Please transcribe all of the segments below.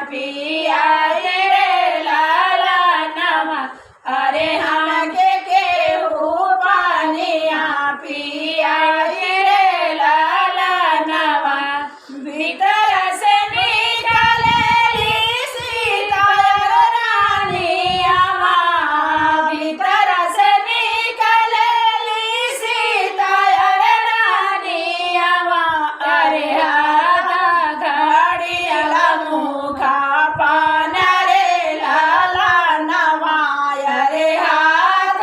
पिया रे लाला नवा अरे हाँ के हो पानिया पिया रे लाला नवा भीतर से निकलेली सीता रानिया भीतर से निकलेली सीता रानिया अरे मुखा पान रे लाला नवा अरे हाथ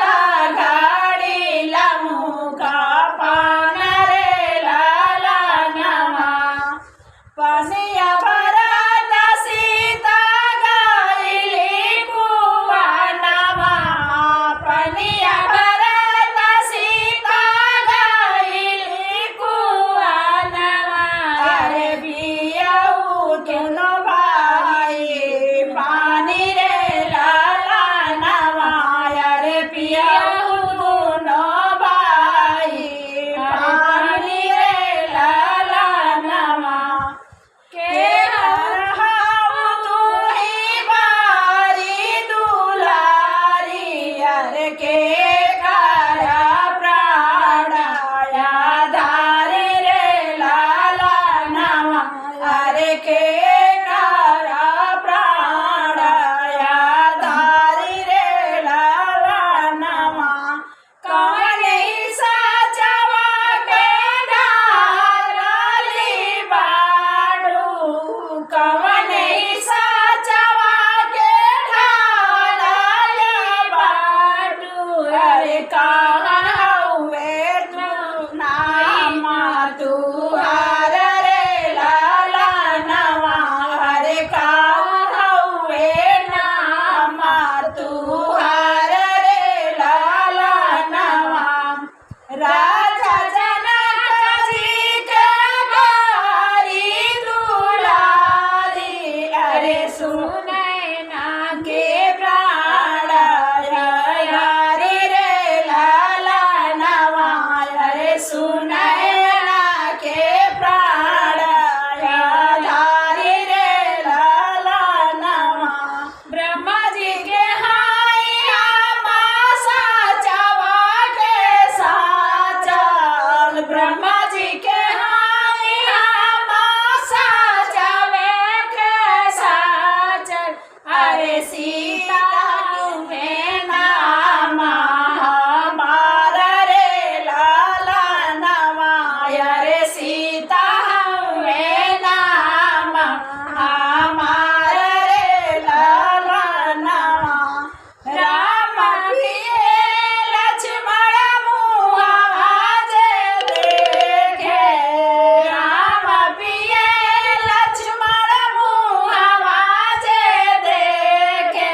घड़ी मुखा पान रे लाला नवा पनिया भरत सीता गइली कुआ नवा पनिया भरत सीता गइली कुआ नवा अरे बियाऊ केनो भाई पानी रे लाला नवा अरे पियाऊ नो भाई पानी रे लाला नवा के हाऊ तू ही बारी दुलारी अरे के कारा प्राणाया धारी रे लाला नवा अरे के कारा प्राणाया धारी रे लाला नवा कवने साचवा के ढाली बाडू कवने साचवा के ढाली बाडू अरे कहाँ हुए तू नामा तू हार रे लाला नवा अरे कहाँ हुए नामा तू हार रे लाला नवा राजा जनक जी के गारी दुलारी अरे सुने ना के प्राण यारी रे लाला नवा अरे सुने ना के प्राण यारी रे लाला नवा ब्रह्मा जी के हाइया मासा चवा के साचल ब्रह्मा जी के हाइया मासा चवे के साचल अरे सीता तुम्हें नाम हमारा रे लाला नवा अरे सीता हमें नाम हमारा रे लाला नवा राम पिए लक्ष्मण मुआ जे देखे राम पिए लक्ष्मण मुआ जे देखे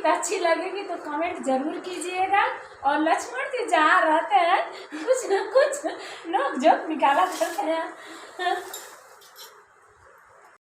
गीत अच्छी लगेगी तो कमेंट जरूर कीजिएगा। और लक्ष्मण जी जहाँ रहते हैं कुछ न कुछ नोक झोंक निकाला करते हैं।